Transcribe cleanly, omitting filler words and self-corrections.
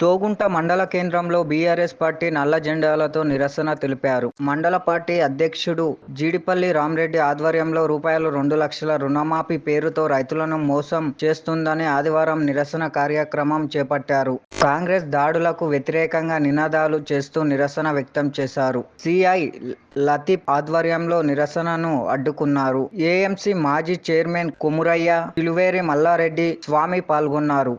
తోగుంట మండల కేంద్రంలో BRS party నల్ల జెండాలతో నిరసన తెలిపారు. మండల పార్టీ అధ్యక్షుడు జీడిపల్లి రామరెడ్డి ఆధ్వర్యంలో రూ. 2 లక్షల రుణమాఫీ పేరుతో రైతులను మోసం చేస్తుందని ఆదివారం నిరసన కార్యక్రమం చేపట్టారు. కాంగ్రెస్ దాడులకు వ్యతిరేకంగా నినాదాలు చేస్తూ నిరసన వ్యక్తం చేశారు. సిఐ లతీఫ్ ఆధ్వర్యంలో నిరసనను అడ్డుకున్నారు. ఏఎంసీ మాజీ చైర్మన్ కొమురయ్య, చిలువేరి మల్లారెడ్డి స్వామి పాల్గొన్నారు.